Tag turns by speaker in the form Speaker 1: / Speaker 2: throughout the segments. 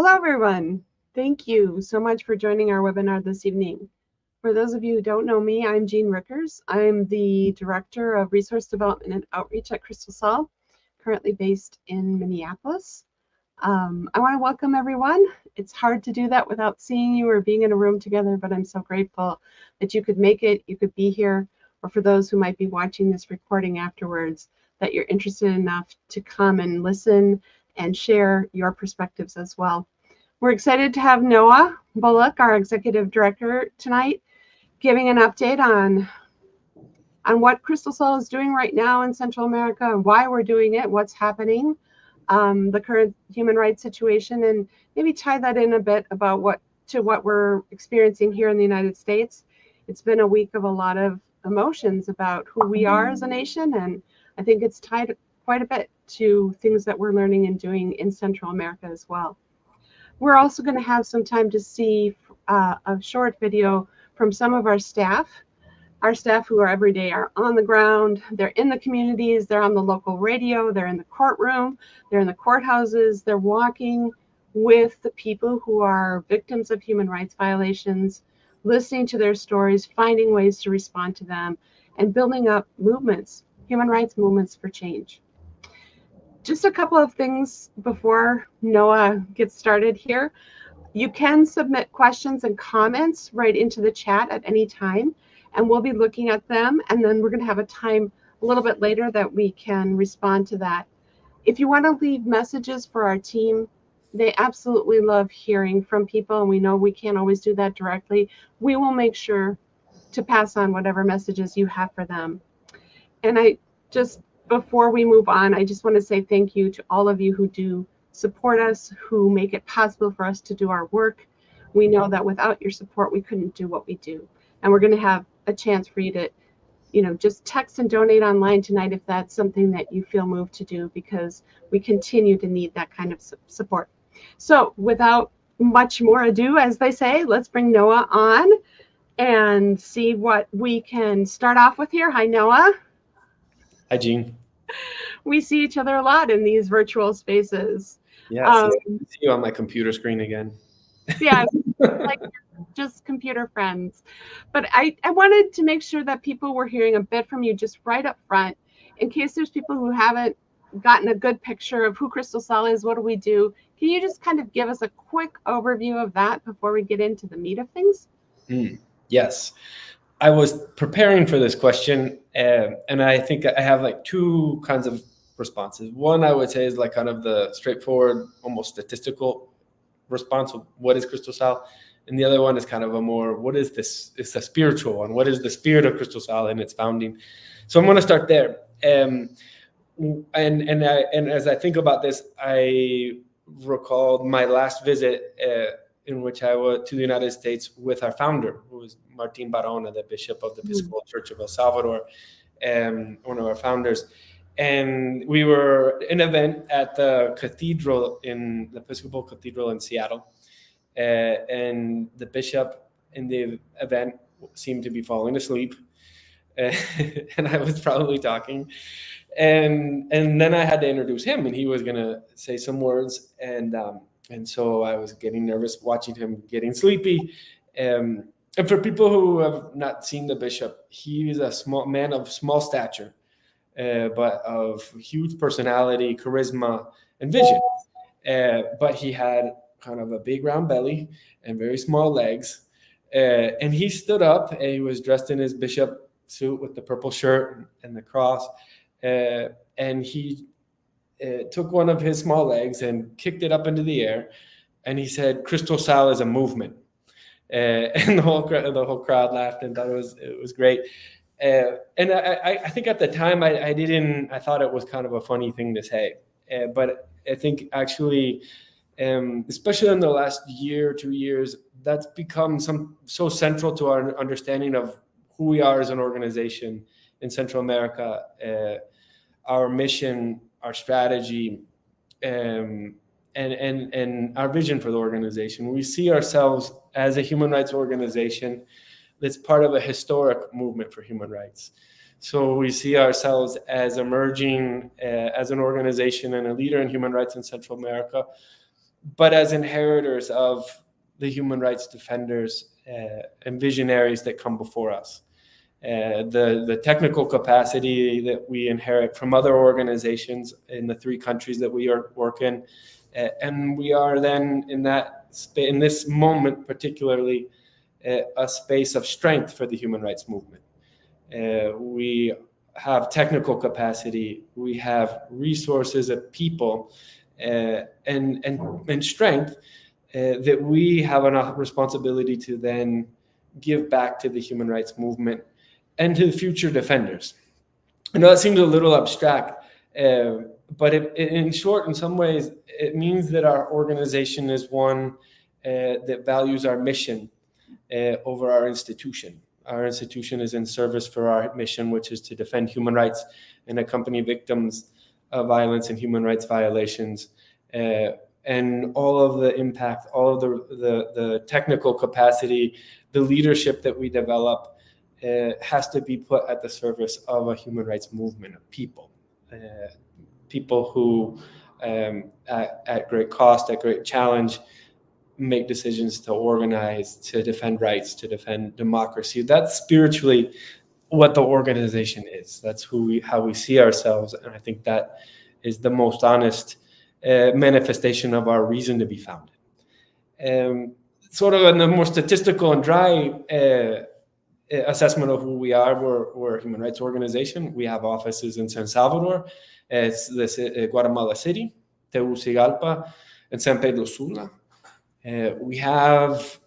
Speaker 1: Hello, everyone. Thank you so much for joining our webinar this evening. For those of you who don't know me, I'm Jean Rickers. I'm the Director of Resource Development and Outreach at Cristosal, currently based in Minneapolis. I want to welcome everyone. It's hard to do that without seeing you or being in a room together, but I'm so grateful that you could make it, you could be here, or for those who might be watching this recording afterwards, that you're interested enough to come and listen and share your perspectives as well. We're excited to have Noah Bullock, our Executive Director, tonight, giving an update on what Cristosal is doing right now in Central America and why we're doing it, what's happening, the current human rights situation, and maybe tie that in a bit about what we're experiencing here in the United States. It's been a week of a lot of emotions about who we are as a nation, and I think it's tied quite a bit to things that we're learning and doing in Central America as well. We're also going to have some time to see a short video from some of our staff. Our staff who are every day are on the ground, they're in the communities, they're on the local radio, they're in the courtroom, they're in the courthouses, they're walking with the people who are victims of human rights violations, listening to their stories, finding ways to respond to them, and building up movements, human rights movements for change. Just a couple of things before Noah gets started here. You can submit questions and comments right into the chat at any time, and we'll be looking at them, and then we're going to have a time a little bit later that we can respond to that. If you want to leave messages for our team, they absolutely love hearing from people, and we know we can't always do that directly. We will make sure to pass on whatever messages you have for them. And before we move on, I just want to say thank you to all of you who do support us, who make it possible for us to do our work. We know that without your support, we couldn't do what we do. And we're going to have a chance for you to, just text and donate online tonight if that's something that you feel moved to do, because we continue to need that kind of support. So without much more ado, as they say, let's bring Noah on and see what we can start off with here. Hi, Noah.
Speaker 2: Hi, Jean.
Speaker 1: We see each other a lot in these virtual spaces.
Speaker 2: Yes, I see you on my computer screen again.
Speaker 1: Yeah, like just computer friends. But I wanted to make sure that people were hearing a bit from you just right up front, in case there's people who haven't gotten a good picture of who Cristosal is, what do we do? Can you just kind of give us a quick overview of that before we get into the meat of things?
Speaker 2: Yes. I was preparing for this question, and I think I have like two kinds of responses. One, I would say, is like kind of the straightforward, almost statistical response of what is Cristosal, and the other one is kind of a more, what is this? It's a spiritual one. What is the spirit of Cristosal and its founding? So I'm going to start there. And as I think about this, I recalled my last visit in which I went to the United States with our founder, who was Martin Barona, the Bishop of the Episcopal Church of El Salvador, one of our founders. And we were in an event at the cathedral, in the Episcopal Cathedral in Seattle. And the bishop in the event seemed to be falling asleep. And I was probably talking. And then I had to introduce him, and he was going to say some words. And so I was getting nervous watching him getting sleepy. And for people who have not seen the bishop, he is a small man of small stature, but of huge personality, charisma, and vision. But he had kind of a big round belly and very small legs. And he stood up, and he was dressed in his bishop suit with the purple shirt and the cross. And he took one of his small legs and kicked it up into the air, and he said, "Cristosal is a movement." And the whole crowd laughed and thought it was great. And I think at the time I thought it was kind of a funny thing to say, but I think actually, especially in the last year, 2 years, that's become so central to our understanding of who we are as an organization in Central America, our mission, our strategy, and our vision for the organization. We see ourselves as a human rights organization that's part of a historic movement for human rights. So we see ourselves as emerging as an organization and a leader in human rights in Central America, but as inheritors of the human rights defenders and visionaries that come before us. The technical capacity that we inherit from other organizations in the 3 countries that we work in, and we are then in this moment particularly a space of strength for the human rights movement. We have technical capacity, we have resources of people and strength that we have a responsibility to then give back to the human rights movement and to the future defenders. I know that seems a little abstract, but in short, in some ways, it means that our organization is one that values our mission over our institution. Our institution is in service for our mission, which is to defend human rights and accompany victims of violence and human rights violations. And all of the impact, all of the technical capacity, the leadership that we develop has to be put at the service of a human rights movement of people. People who, at great cost, at great challenge, make decisions to organize, to defend rights, to defend democracy. That's spiritually what the organization is. That's how we see ourselves, and I think that is the most honest manifestation of our reason to be founded. Sort of in a more statistical and dry assessment of who we are, we're a human rights organization. We have offices in San Salvador, Guatemala City, Tegucigalpa, and San Pedro Sula. We have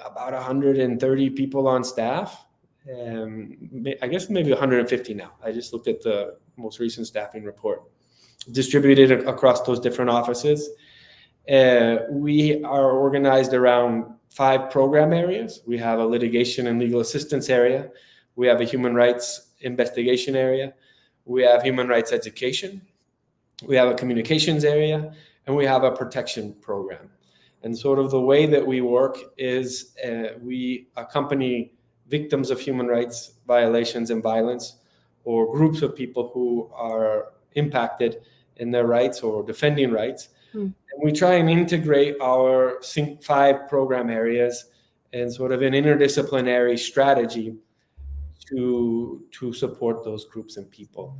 Speaker 2: about 130 people on staff. I guess maybe 150 now. I just looked at the most recent staffing report. Distributed across those different offices. We are organized around 5 program areas. We have a litigation and legal assistance area. We have a human rights investigation area. We have human rights education. We have a communications area, and we have a protection program. And sort of the way that we work is we accompany victims of human rights violations and violence, or groups of people who are impacted in their rights or defending rights. And we try and integrate our 5 program areas in sort of an interdisciplinary strategy to support those groups and people.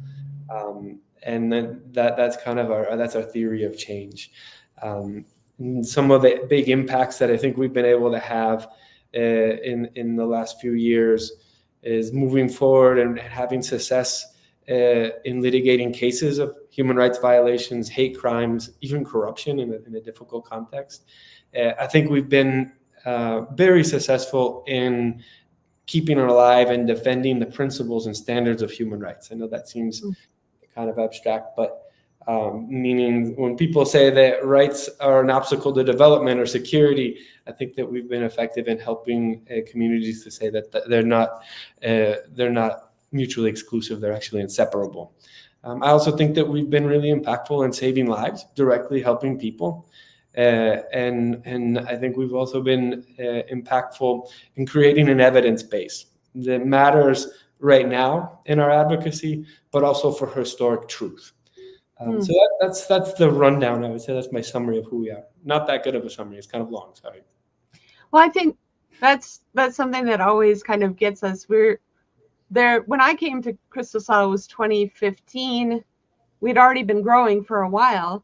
Speaker 2: And then that's kind of our theory of change. Some of the big impacts that I think we've been able to have in the last few years is moving forward and having success in litigating cases of human rights violations, hate crimes, even corruption in a difficult context. I think we've been very successful in keeping alive and defending the principles and standards of human rights. I know that seems kind of abstract, but meaning when people say that rights are an obstacle to development or security, I think that we've been effective in helping communities to say that they're not mutually exclusive, they're actually inseparable. I also think that we've been really impactful in saving lives, directly helping people. And I think we've also been impactful in creating an evidence base that matters right now in our advocacy, but also for historic truth. So that's the rundown. I would say that's my summary of who we are. Not that good of a summary. It's kind of long. Sorry.
Speaker 1: Well, I think that's something that always kind of gets us. We're there. When I came to Cristosal, it was 2015. We'd already been growing for a while,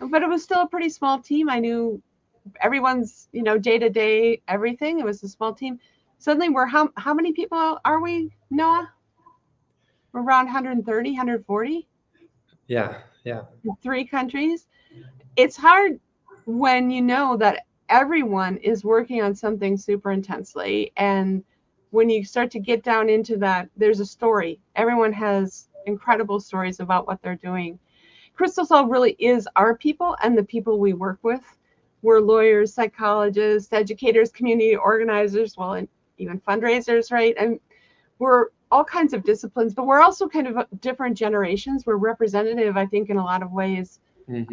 Speaker 1: but it was still a pretty small team. I knew everyone's, day to day, everything. It was a small team. Suddenly we're, how many people are we, Noah? We're around 130, 140.
Speaker 2: Yeah.
Speaker 1: 3 countries. It's hard when you know that everyone is working on something super intensely. And when you start to get down into that, there's a story. Everyone has incredible stories about what they're doing. Cristosal really is our people and the people we work with. We're lawyers, psychologists, educators, community organizers, well, and even fundraisers, right? And we're all kinds of disciplines, but we're also kind of different generations. We're representative, I think, in a lot of ways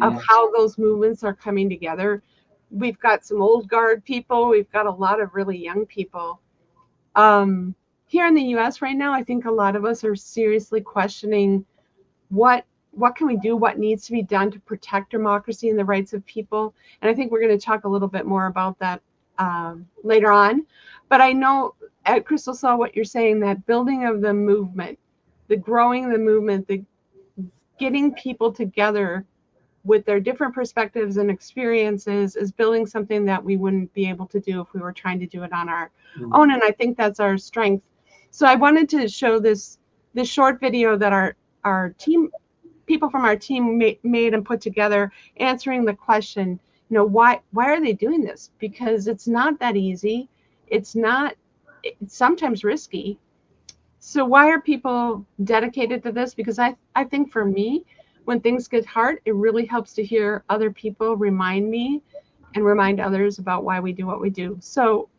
Speaker 1: of how those movements are coming together. We've got some old guard people. We've got a lot of really young people. Here in the US right now, I think a lot of us are seriously questioning what what can we do, what needs to be done to protect democracy and the rights of people. And I think we're going to talk a little bit more about that later on. But I know at Cristosal what you're saying, that building of the movement, the growing the movement, the getting people together with their different perspectives and experiences is building something that we wouldn't be able to do if we were trying to do it on our own. And I think that's our strength. So I wanted to show this short video that our team, people from our team made and put together, answering the question, why are they doing this? Because it's not that easy. It's sometimes risky. So why are people dedicated to this? Because I think for me, when things get hard, it really helps to hear other people remind me and remind others about why we do what we do. So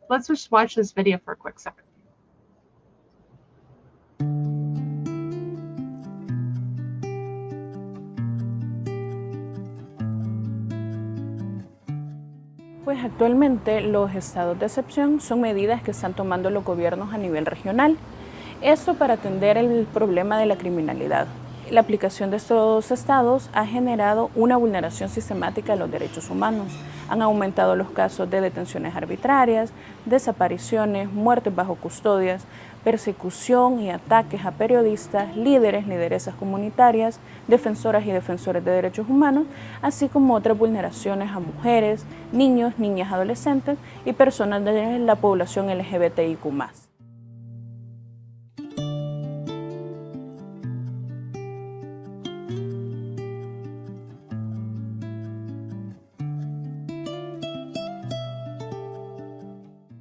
Speaker 1: let's just watch this video for a quick second.
Speaker 3: Pues actualmente los estados de excepción son medidas que están tomando los gobiernos a nivel regional. Esto para atender el problema de la criminalidad. La aplicación de estos estados ha generado una vulneración sistemática de los derechos humanos. Han aumentado los casos de detenciones arbitrarias, desapariciones, muertes bajo custodias, persecución y ataques a periodistas, líderes, lideresas comunitarias, defensoras y defensores de derechos humanos, así como otras vulneraciones a mujeres, niños, niñas, adolescentes y personas de la población LGBTIQ+.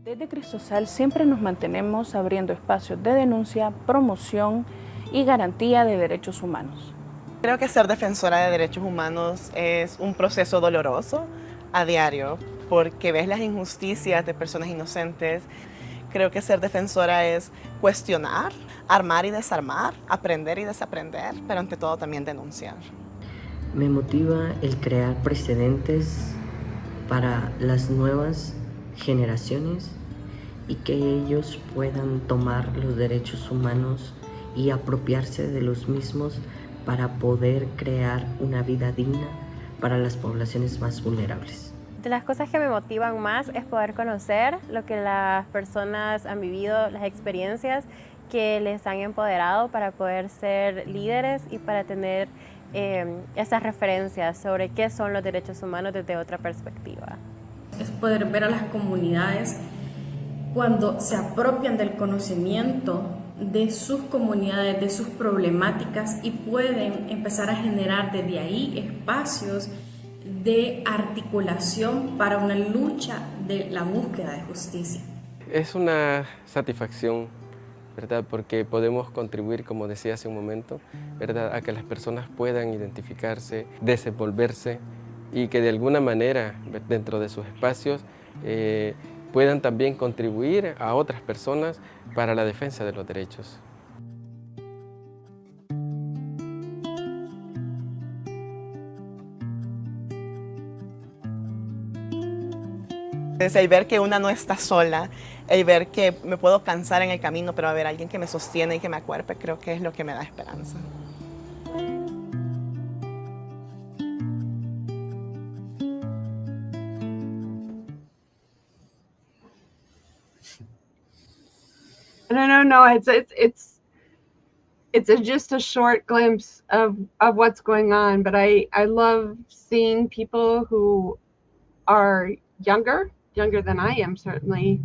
Speaker 3: Desde Cristosal siempre nos mantenemos abriendo espacios de denuncia, promoción y garantía de derechos humanos.
Speaker 4: Creo que ser defensora de derechos humanos es un proceso doloroso a diario, porque ves las injusticias de personas inocentes. Creo que ser defensora es cuestionar, armar y desarmar, aprender y desaprender, pero ante todo también denunciar.
Speaker 5: Me motiva el crear precedentes para las nuevas generaciones y que ellos puedan tomar los derechos humanos y apropiarse de los mismos para poder crear una vida digna para las poblaciones más vulnerables.
Speaker 6: De las cosas que me motivan más es poder conocer lo que las personas han vivido, las experiencias que les han empoderado para poder ser líderes y para tener esas referencias sobre qué son los derechos humanos desde otra perspectiva.
Speaker 7: Es poder ver a las comunidades cuando se apropian del conocimiento de sus comunidades, de sus problemáticas y pueden empezar a generar desde ahí espacios de articulación para una lucha de la búsqueda de justicia.
Speaker 8: Es una satisfacción, ¿verdad? Porque podemos contribuir, como decía hace un momento, ¿verdad? A que las personas puedan identificarse, desenvolverse y que de alguna manera dentro de sus espacios puedan también contribuir a otras personas para la defensa de los derechos.
Speaker 4: Es el ver que una no está sola, el ver que me puedo cansar en el camino, pero haber alguien que me sostiene y que me acuerpe, creo que es lo que me da esperanza.
Speaker 1: No, it's just a short glimpse of what's going on, but I love seeing people who are younger than I am, certainly,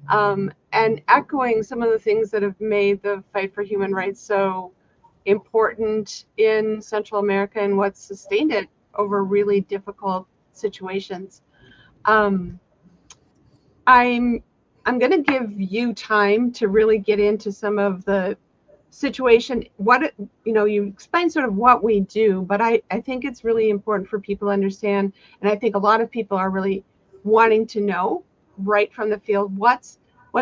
Speaker 1: and echoing some of the things that have made the fight for human rights so important in Central America and what's sustained it over really difficult situations. I'm going to give you time to really get into some of the situation. You explain sort of what we do, but I think it's really important for people to understand, and I think a lot of people are really wanting to know right from the field what's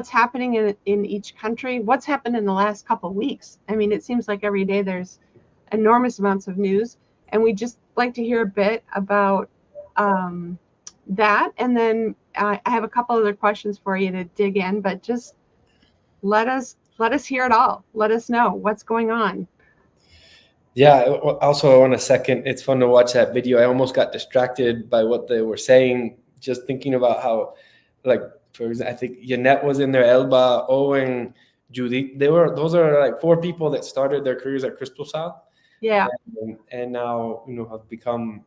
Speaker 1: happening in each country, what's happened in the last couple of weeks. I mean, it seems like every day there's enormous amounts of news, and we just like to hear a bit about that, and then I have a couple other questions for you to dig in, but just let us hear it all. Let us know what's going on.
Speaker 2: Yeah. Also, I want to second. It's fun to watch that video. I almost got distracted by what they were saying, just thinking about how, like, for example, I think Yannette was in there, Elba, Owen, Judy. Those are like 4 people that started their careers at Cristosal,
Speaker 1: Yeah.
Speaker 2: and now have become,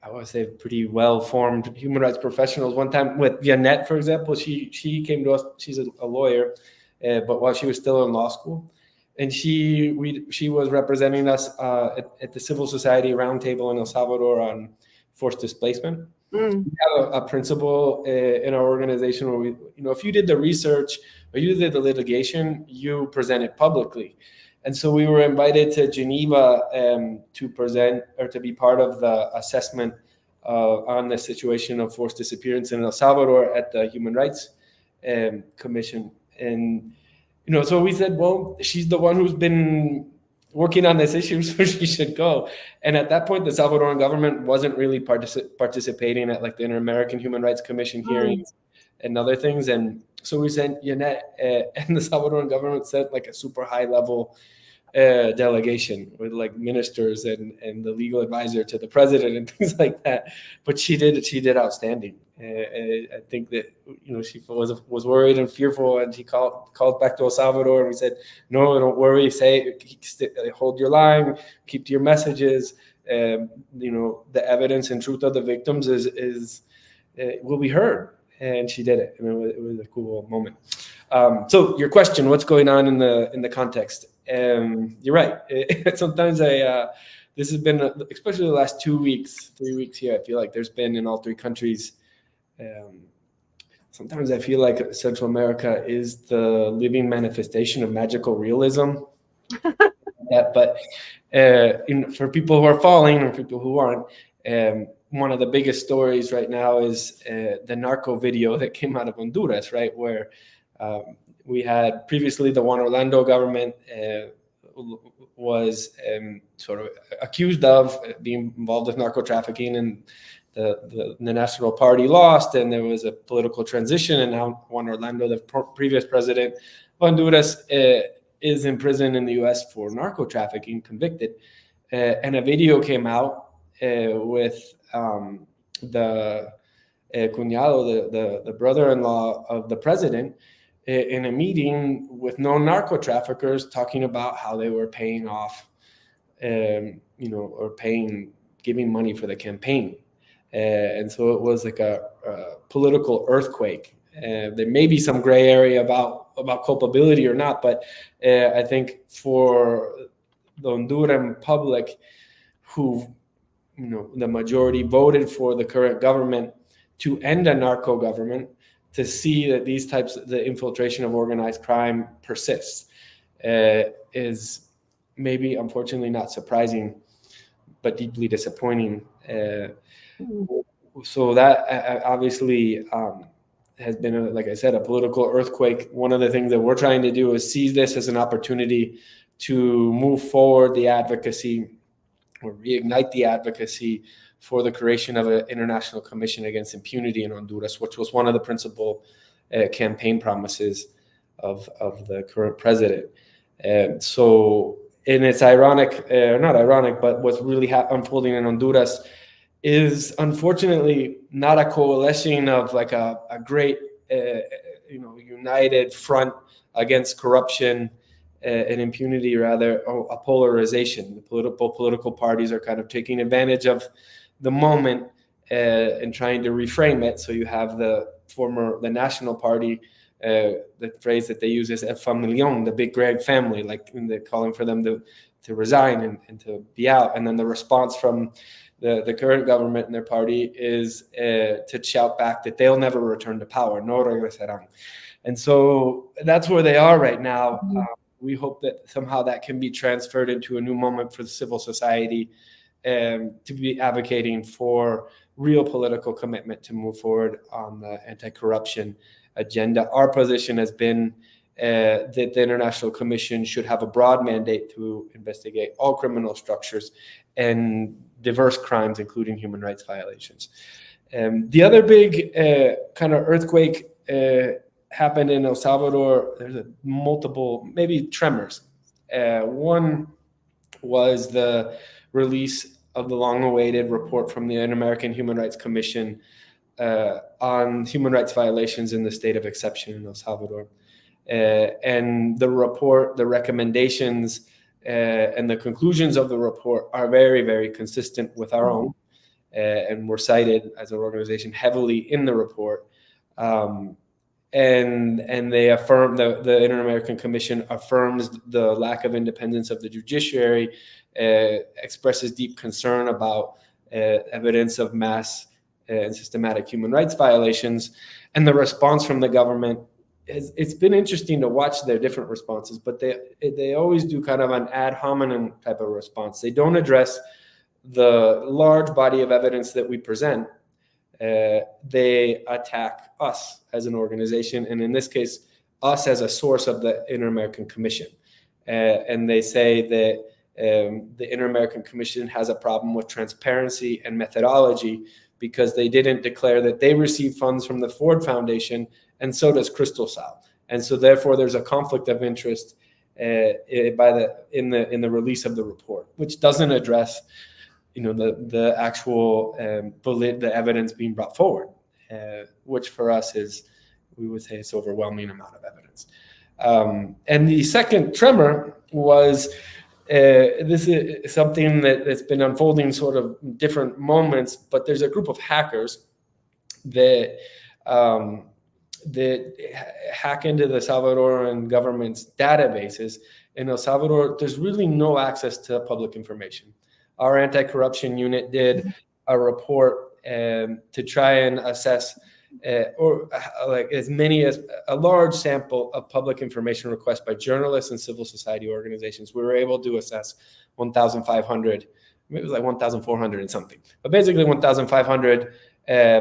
Speaker 2: I would say, pretty well-formed human rights professionals. One time with Yannette, for example, she came to us. She's a lawyer, but while she was still in law school, and she was representing us at the Civil Society Roundtable in El Salvador on forced displacement.
Speaker 1: Mm.
Speaker 2: We have a principle in our organization where we, if you did the research or you did the litigation, you present it publicly. And so we were invited to Geneva to present or to be part of the assessment on the situation of forced disappearance in El Salvador at the Human Rights Commission. And, so we said, well, she's the one who's been working on this issue, so she should go. And at that point, the Salvadoran government wasn't really participating at like the Inter-American Human Rights Commission hearings and other things. And so we sent Yannette, and the Salvadoran government sent like a super high level delegation with like ministers and the legal advisor to the president and things like that. But she did outstanding. I think that she was worried and fearful, and she called back to El Salvador, and we said, no, don't worry, hold your line, keep to your messages. The evidence and truth of the victims is will be heard, and she did it. It was a cool moment. So your question, what's going on in the context? You're right. Sometimes this has been, especially the last 2 weeks, 3 weeks here, I feel like there's been in all 3 countries. Sometimes I feel like Central America is the living manifestation of magical realism. But for people who are falling and people who aren't, one of the biggest stories right now is the narco video that came out of Honduras, right? Where we had previously the Juan Orlando government was sort of accused of being involved with narco trafficking, and the National Party lost, and there was a political transition, and now Juan Orlando, the previous president of Honduras, is in prison in the U.S. for narco trafficking, convicted. And a video came out with the cuñado, the brother-in-law of the president, in a meeting with known narco traffickers, talking about how they were paying off, or giving money for the campaign. And so it was like a political earthquake. There may be some gray area about culpability or not, but I think for the Honduran public, who the majority voted for the current government to end a narco government, to see that these types, the infiltration of organized crime persists, is maybe unfortunately not surprising, but deeply disappointing. So that obviously has been, like I said, a political earthquake. One of the things that we're trying to do is seize this as an opportunity to move forward the advocacy, or reignite the advocacy for the creation of an international commission against impunity in Honduras, which was one of the principal campaign promises of the current president. And it's ironic, not ironic, but what's really unfolding in Honduras is unfortunately not a coalition of like a great, united front against corruption and impunity, rather a polarization. The political parties are kind of taking advantage of the moment and trying to reframe it. So you have the National Party, the phrase that they use is El Familión, the big grand family, like they're calling for them to resign and to be out. And then the response from the current government and their party is to shout back that they'll never return to power. No regresarán. And so that's where they are right now. We hope that somehow that can be transferred into a new moment for the civil society, to be advocating for real political commitment to move forward on the anti-corruption agenda. Our position has been that the International Commission should have a broad mandate to investigate all criminal structures and diverse crimes, including human rights violations. The other big kind of earthquake happened in El Salvador. There's multiple, maybe tremors. One was the release of the long-awaited report from the Inter-American Human Rights Commission on human rights violations in the state of exception in El Salvador. And the report, the recommendations, and the conclusions of the report are very, very consistent with our own, and were cited as an organization heavily in the report. And they affirm, the Inter-American Commission affirms the lack of independence of the judiciary, expresses deep concern about evidence of mass and systematic human rights violations. And the response from the government, it's been interesting to watch their different responses, but they always do kind of an ad hominem type of response. They don't address the large body of evidence that we present. They attack us as an organization, and in this case, us as a source of the Inter-American Commission. And they say that the Inter-American Commission has a problem with transparency and methodology because they didn't declare that they received funds from the Ford Foundation, and so does Cristosal. And so therefore there's a conflict of interest in the release of the report, which doesn't address the actual the evidence being brought forward, which for us is, we would say, it's overwhelming amount of evidence. And the second tremor was, this is something that's been unfolding sort of different moments, but there's a group of hackers that hack into the Salvadoran government's databases. In El Salvador, there's really no access to public information. Our anti-corruption unit did a report to try and assess as many as a large sample of public information requests by journalists and civil society organizations. We were able to assess 1,500, maybe it was like 1,400 and something, but basically 1,500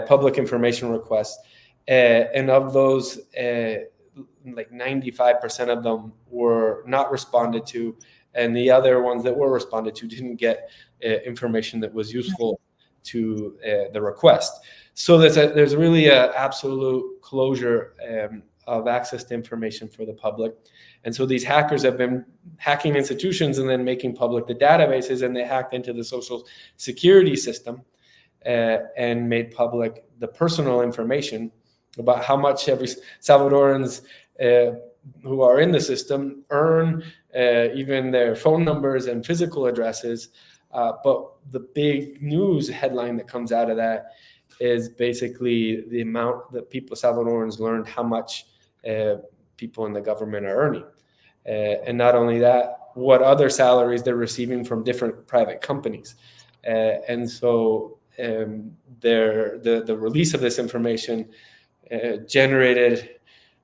Speaker 2: public information requests. And of those, like 95% of them were not responded to, and the other ones that were responded to didn't get information that was useful to the request. So there's really an absolute closure of access to information for the public. And so these hackers have been hacking institutions and then making public the databases, and they hacked into the social security system and made public the personal information about how much every Salvadorans who are in the system earn, even their phone numbers and physical addresses. But the big news headline that comes out of that is basically the amount that Salvadorans learned how much people in the government are earning. And not only that, what other salaries they're receiving from different private companies. And so the release of this information generated,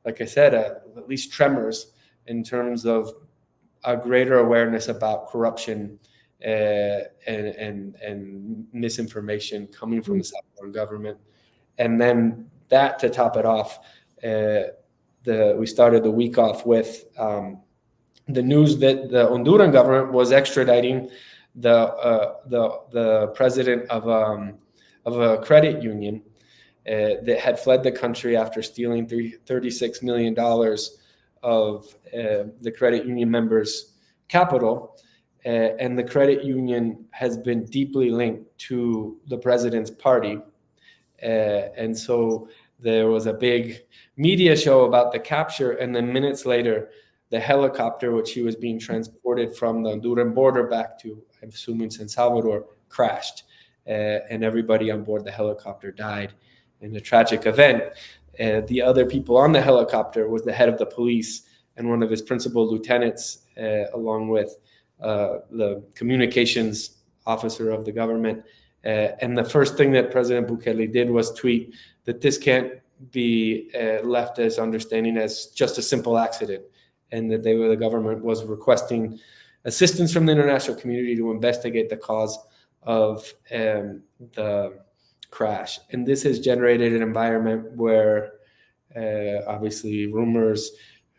Speaker 2: like I said, at least tremors in terms of a greater awareness about corruption and misinformation coming from the Salvadoran government. And then that, to top it off, we started the week off with the news that the Honduran government was extraditing the president of a credit union that had fled the country after stealing $36 million of the credit union members' capital. And the credit union has been deeply linked to the president's party. And so there was a big media show about the capture, and then minutes later, the helicopter, which he was being transported from the Honduran border back to, I'm assuming, San Salvador, crashed. And everybody on board the helicopter died in a tragic event. The other people on the helicopter was the head of the police and one of his principal lieutenants, along with the communications officer of the government. And the first thing that President Bukele did was tweet that this can't be left as understanding as just a simple accident, and that the government was requesting assistance from the international community to investigate the cause of the crash. And this has generated an environment where obviously rumors,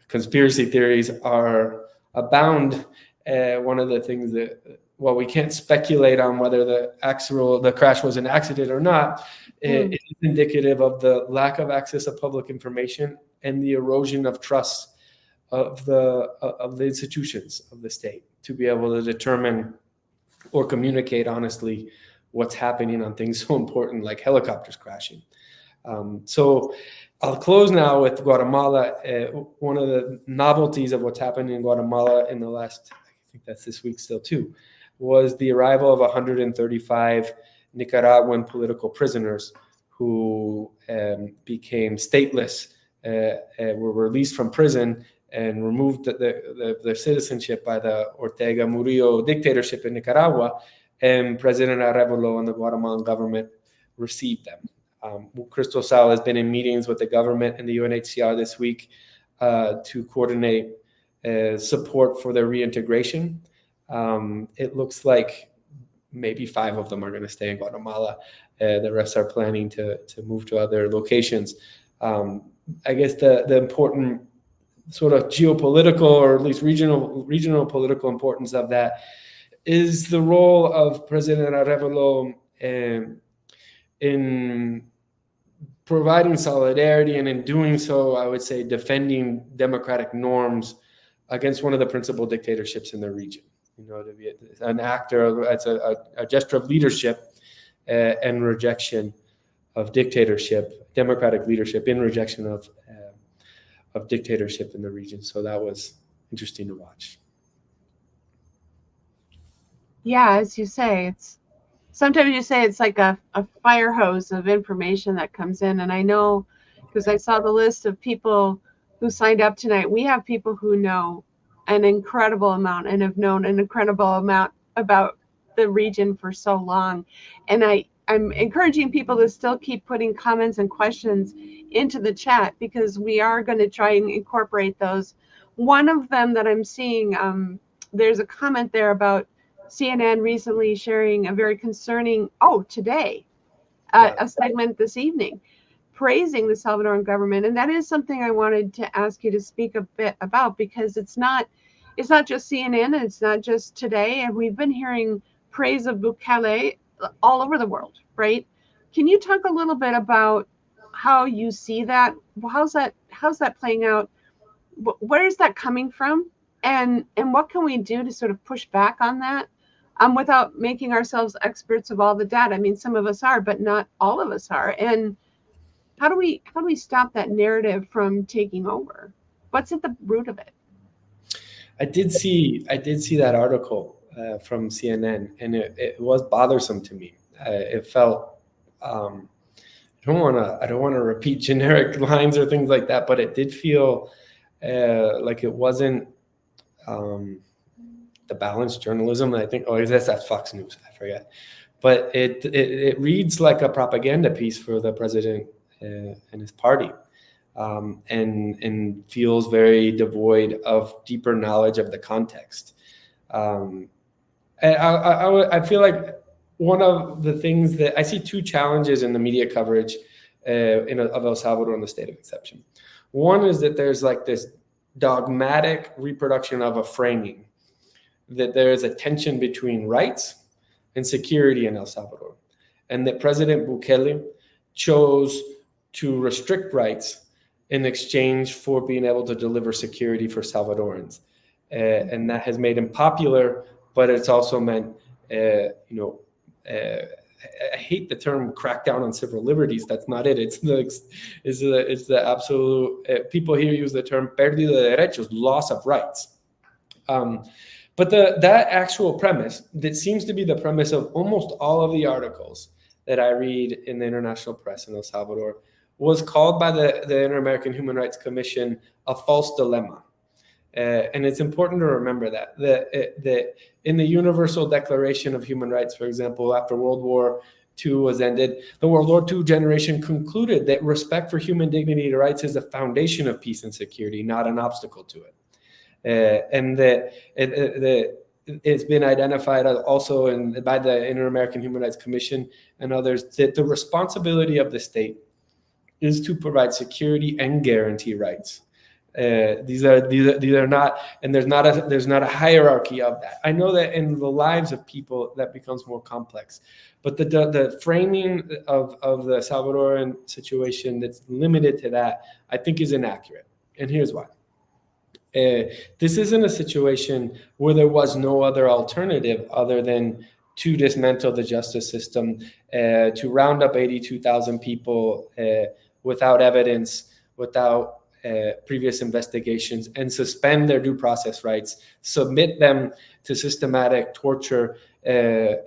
Speaker 2: conspiracy theories are abound. One of the things that, while we can't speculate on whether the crash was an accident or not, it is indicative of the lack of access of public information and the erosion of trust of the institutions of the state to be able to determine or communicate honestly what's happening on things so important like helicopters crashing. So I'll close now with Guatemala. One of the novelties of what's happening in Guatemala in the last, I think that's this week still too, was the arrival of 135 Nicaraguan political prisoners who became stateless, were released from prison and removed their citizenship by the Ortega Murillo dictatorship in Nicaragua, and President Arevalo and the Guatemalan government received them. Cristosal has been in meetings with the government and the UNHCR this week to coordinate support for their reintegration. It looks like maybe 5 of them are going to stay in Guatemala. The rest are planning to move to other locations. I guess the important sort of geopolitical, or at least regional political importance of that is the role of President Arevalo in providing solidarity, and in doing so, I would say, defending democratic norms against one of the principal dictatorships in the region. To be an actor, it's a gesture of leadership and rejection of dictatorship, democratic leadership in rejection of dictatorship in the region. So that was interesting to watch.
Speaker 1: Yeah, as you say, sometimes you say it's like a fire hose of information that comes in. And I know, because I saw the list of people who signed up tonight, we have people who know an incredible amount and have known an incredible amount about the region for so long. And I'm encouraging people to still keep putting comments and questions into the chat, because we are going to try and incorporate those. One of them that I'm seeing, there's a comment there about CNN recently sharing a very concerning, today, a segment this evening, praising the Salvadoran government. And that is something I wanted to ask you to speak a bit about, because it's not just CNN, and it's not just today. And we've been hearing praise of Bukele all over the world, right? Can you talk a little bit about how you see that? How's that playing out? Where is that coming from? And what can we do to sort of push back on that? Without making ourselves experts of all the data. I mean, some of us are, but not all of us are. And how do we stop that narrative from taking over? What's at the root of it?
Speaker 2: I did see that article from CNN, and it was bothersome to me. It felt I don't want to repeat generic lines or things like that, but it did feel like it wasn't the balanced journalism. I think, that's Fox News, I forget. But it reads like a propaganda piece for the president and his party, and feels very devoid of deeper knowledge of the context. And I feel like one of the things that I see, 2 challenges in the media coverage of El Salvador and the state of exception. One is that there's like this dogmatic reproduction of a framing that there is a tension between rights and security in El Salvador, and that President Bukele chose to restrict rights in exchange for being able to deliver security for Salvadorans. And that has made him popular, but it's also meant, I hate the term crackdown on civil liberties. That's not it. It's the absolute, people here use the term pérdida de derechos, loss of rights. But that actual premise, that seems to be the premise of almost all of the articles that I read in the international press in El Salvador, was called by the Inter-American Human Rights Commission a false dilemma. And it's important to remember that in the Universal Declaration of Human Rights, for example, after World War II was ended, the World War II generation concluded that respect for human dignity and rights is the foundation of peace and security, not an obstacle to it. And that it's been identified also by the Inter-American Human Rights Commission and others that the responsibility of the state is to provide security and guarantee rights. These are not, and there's not a hierarchy of that. I know that in the lives of people that becomes more complex, but the framing of the Salvadoran situation that's limited to that, I think, is inaccurate. And here's why. This isn't a situation where there was no other alternative other than to dismantle the justice system, to round up 82,000 people without evidence, without previous investigations, and suspend their due process rights, submit them to systematic torture,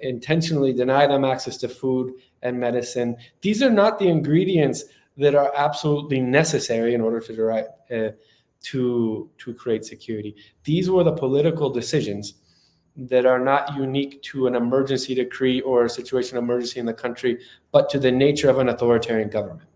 Speaker 2: intentionally deny them access to food and medicine. These are not the ingredients that are absolutely necessary in order to create security. These were the political decisions that are not unique to an emergency decree or a situation of emergency in the country, but to the nature of an authoritarian government.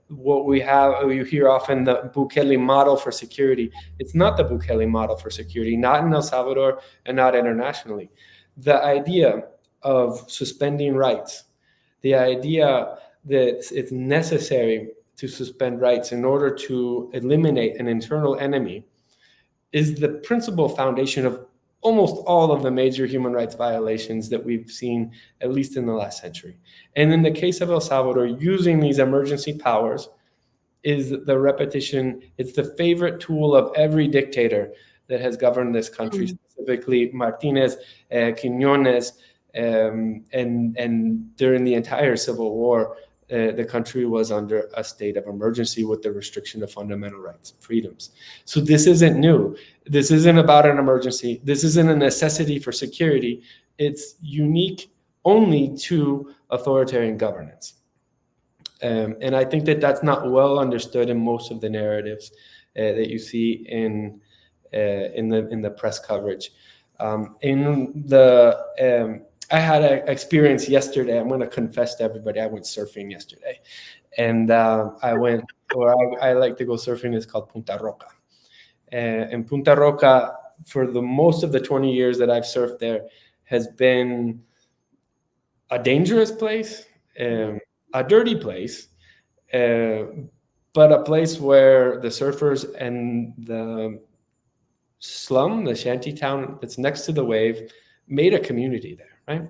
Speaker 2: What we have, you hear often the Bukele model for security. It's not the Bukele model for security, not in El Salvador and not internationally. The idea of suspending rights, the idea that it's necessary to suspend rights in order to eliminate an internal enemy, is the principal foundation of almost all of the major human rights violations that we've seen, at least in the last century. And in the case of El Salvador, using these emergency powers is the repetition. It's the favorite tool of every dictator that has governed this country, specifically Martinez, Quiñones, and during the entire Civil War, the country was under a state of emergency with the restriction of fundamental rights and freedoms. So this isn't new. This isn't about an emergency. This isn't a necessity for security. It's unique only to authoritarian governance. And I think that that's not well understood in most of the narratives that you see in the press coverage. I had an experience yesterday. I'm going to confess to everybody, I went surfing yesterday. And I went, where I like to go surfing, is called Punta Roca. And Punta Roca, for the most of the 20 years that I've surfed there, has been a dangerous place, a dirty place, but a place where the surfers and the slum, the shanty town that's next to the wave, made a community there, right?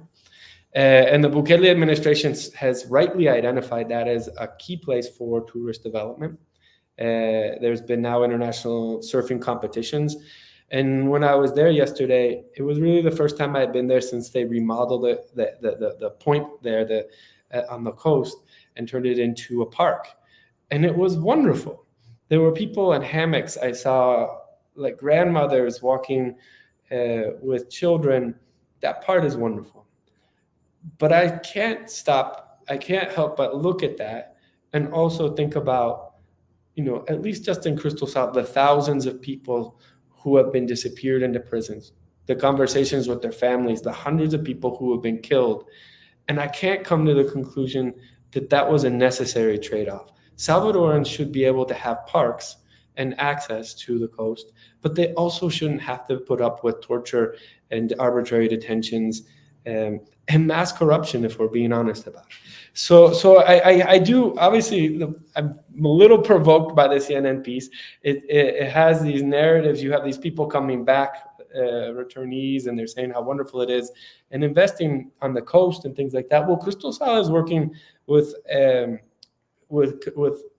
Speaker 2: And the Bukele administration has rightly identified that as a key place for tourist development. There's been now international surfing competitions. And when I was there yesterday, it was really the first time I had been there since they remodeled the point there on the coast and turned it into a park. And it was wonderful. There were people in hammocks. I saw like grandmothers walking with children. That part is wonderful. But I can't help but look at that and also think about, at least just in Cristosal, the thousands of people who have been disappeared into prisons, the conversations with their families, the hundreds of people who have been killed. And I can't come to the conclusion that that was a necessary trade-off. Salvadorans should be able to have parks and access to the coast, but they also shouldn't have to put up with torture and arbitrary detentions and mass corruption, if we're being honest about it. So I do, obviously, I'm a little provoked by the CNN piece. It has these narratives. You have these people coming back, returnees, and they're saying how wonderful it is and investing on the coast and things like that. Well, Cristosal is working with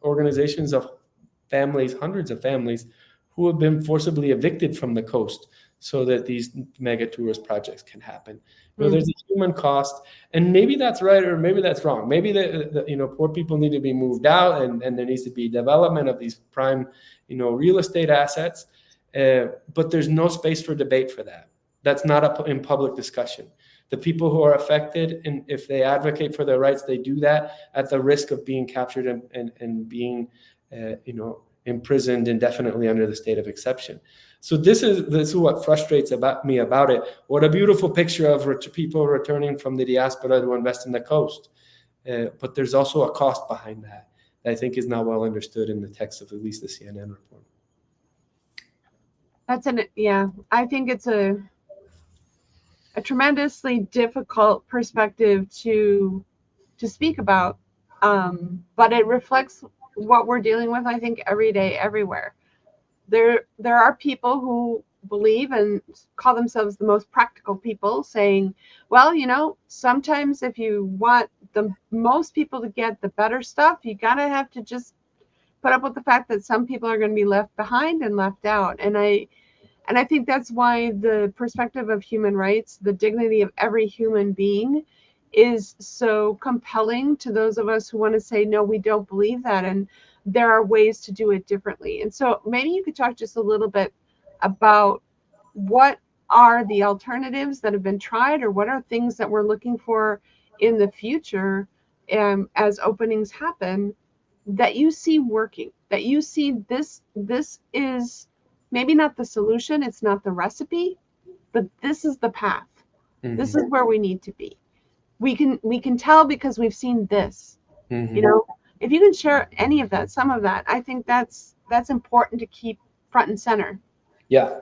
Speaker 2: organizations of families, hundreds of families, who have been forcibly evicted from the coast so that these mega tourist projects can happen. There's a human cost, and maybe that's right or maybe that's wrong. Maybe the poor people need to be moved out, and there needs to be development of these prime, real estate assets. But there's no space for debate for that. That's not in public discussion. The people who are affected, and if they advocate for their rights, they do that at the risk of being captured and being, imprisoned indefinitely under the state of exception. So this is what frustrates me about it. What a beautiful picture of people returning from the diaspora to invest in the coast. But there's also a cost behind that I think is not well understood in the text of at least the CNN report.
Speaker 1: I think it's a tremendously difficult perspective to speak about, but it reflects what we're dealing with, I think, every day, everywhere. There are people who believe and call themselves the most practical people, saying, well, sometimes if you want the most people to get the better stuff, you gotta have to just put up with the fact that some people are going to be left behind and left out. And I think that's why the perspective of human rights, the dignity of every human being, is so compelling to those of us who want to say, no, we don't believe that, and there are ways to do it differently. And so maybe you could talk just a little bit about what are the alternatives that have been tried, or what are things that we're looking for in the future as openings happen, that you see working, that you see this is maybe not the solution, it's not the recipe, but this is the path.
Speaker 2: Mm-hmm.
Speaker 1: This is where we need to be. We can tell because we've seen this.
Speaker 2: Mm-hmm.
Speaker 1: You know, if you can share any of that, some of that, I think that's important to keep front and center.
Speaker 2: Yeah.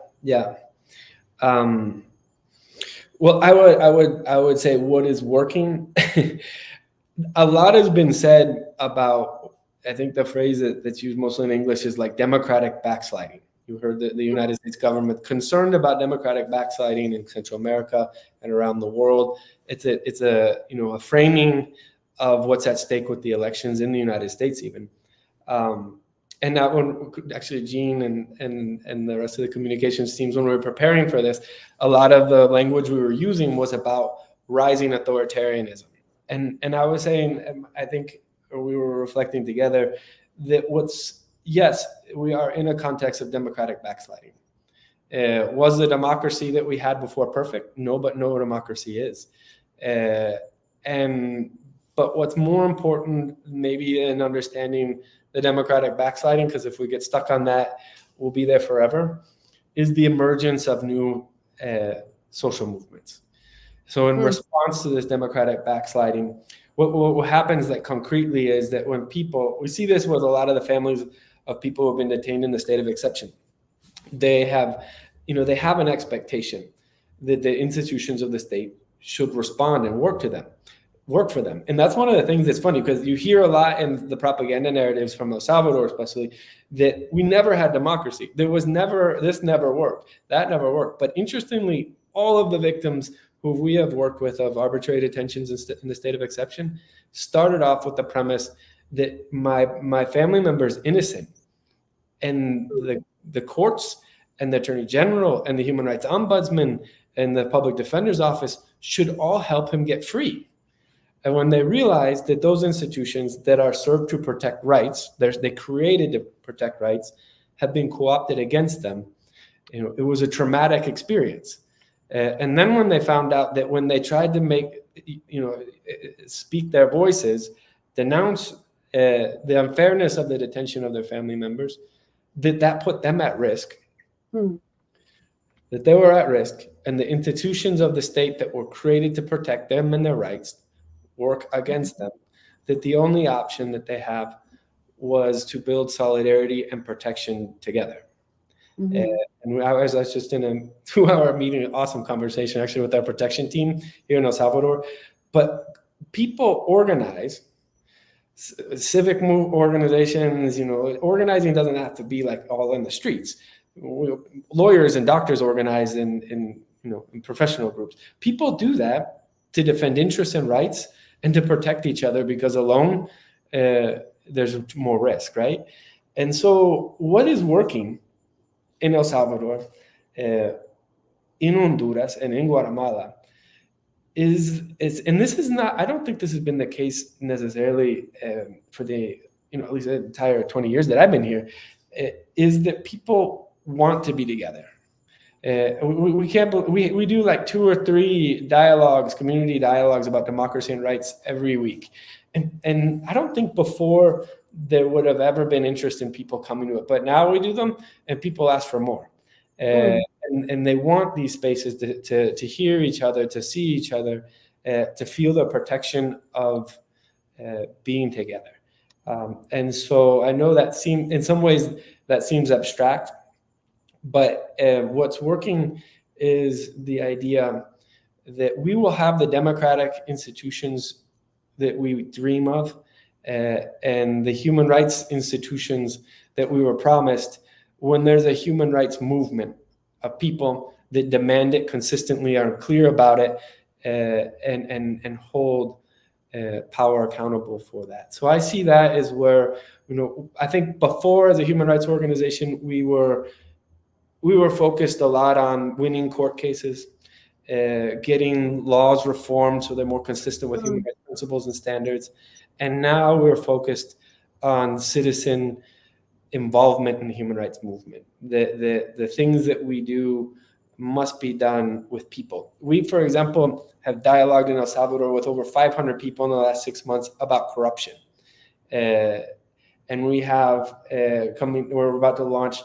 Speaker 2: Well, I would say what is working. A lot has been said about, I think the phrase that's used mostly in English is like democratic backsliding. You heard the United States government concerned about democratic backsliding in Central America and around the world. It's a a framing of what's at stake with the elections in the United States even. And that one, actually, Jean and the rest of the communications teams, when we were preparing for this, a lot of the language we were using was about rising authoritarianism. And I was saying, I think we were reflecting together that yes, we are in a context of democratic backsliding. Was the democracy that we had before perfect? No, but no democracy is. But what's more important, maybe in understanding the democratic backsliding, because if we get stuck on that, we'll be there forever, is the emergence of new social movements. So in response to this democratic backsliding, what happens that concretely is that when we see this with a lot of the families of people who have been detained in the state of exception, they have an expectation that the institutions of the state should respond and work for them. And that's one of the things that's funny, because you hear a lot in the propaganda narratives from El Salvador, especially, that we never had democracy. This never worked. That never worked. But interestingly, all of the victims who we have worked with of arbitrary detentions in the state of exception started off with the premise that my family member is innocent. And the courts and the Attorney General and the Human Rights Ombudsman and the Public Defender's Office should all help him get free. And when they realized that those institutions that are served to protect rights, they created to protect rights, have been co-opted against them, it was a traumatic experience. And then when they found out that when they tried to speak their voices, denounce the unfairness of the detention of their family members, that put them at risk. That they were at risk, and the institutions of the state that were created to protect them and their rights work against them, that the only option that they have was to build solidarity and protection together. And I was just in a 2-hour meeting, an awesome conversation actually with our protection team here in El Salvador. But people organize, civic organizations, organizing doesn't have to be like all in the streets. Lawyers and doctors organize in professional groups. People do that to defend interests and rights and to protect each other, because alone there's more risk, right? And so what is working in El Salvador, in Honduras, and in Guatemala is and this is not, I don't think this has been the case necessarily for the, at least the entire 20 years that I've been here, is that people want to be together. We do like 2 or 3 dialogues, community dialogues about democracy and rights every week. And I don't think before there would have ever been interest in people coming to it, but now we do them and people ask for more. And they want these spaces to hear each other, to see each other, to feel the protection of being together. And so I know that in some ways that seems abstract, but what's working is the idea that we will have the democratic institutions that we dream of, and the human rights institutions that we were promised, when there's a human rights movement of people that demand it consistently, are clear about it, and hold power accountable for that. So I see that as where, I think before, as a human rights organization, we were focused a lot on winning court cases, getting laws reformed so they're more consistent with human rights principles and standards. And now we're focused on citizen involvement in the human rights movement. The things that we do must be done with people. We, for example, have dialogued in El Salvador with over 500 people in the last 6 months about corruption. And we have we're about to launch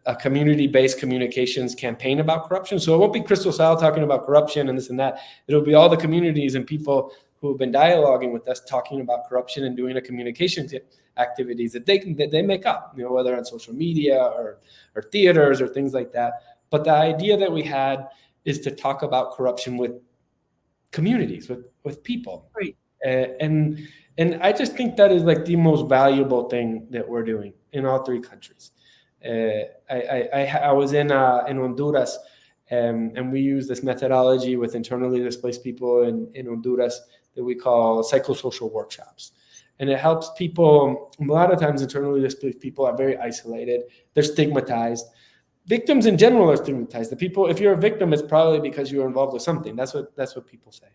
Speaker 2: a community-based communications campaign about corruption. So it won't be Cristosal talking about corruption and this and that. It'll be all the communities and people who have been dialoguing with us talking about corruption and doing a communications activities that they make up, whether on social media or theaters or things like that. But the idea that we had is to talk about corruption with communities, with people.
Speaker 1: Right.
Speaker 2: And I just think that is like the most valuable thing that we're doing in all three countries. I was in Honduras, and we use this methodology with internally displaced people in Honduras that we call psychosocial workshops. And it helps people. A lot of times internally displaced people are very isolated. They're stigmatized. Victims in general are stigmatized. The people, if you're a victim, it's probably because you were involved with something. That's what people say.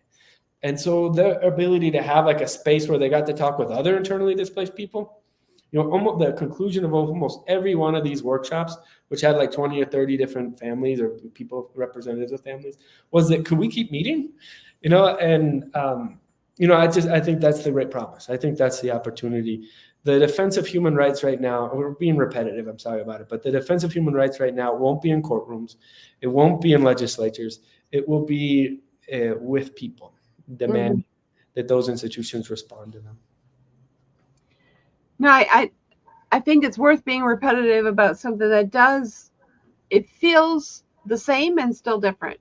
Speaker 2: And so their ability to have like a space where they got to talk with other internally displaced people, almost the conclusion of almost every one of these workshops, which had like 20 or 30 different families or people, representatives of families, was that could we keep meeting? I think that's the great promise. I think that's the opportunity. The defense of human rights right now, we're being repetitive, I'm sorry about it, but the defense of human rights right now won't be in courtrooms. It won't be in legislatures. It will be with people, demanding that those institutions respond to them.
Speaker 1: No, I think it's worth being repetitive about something that it feels the same and still different,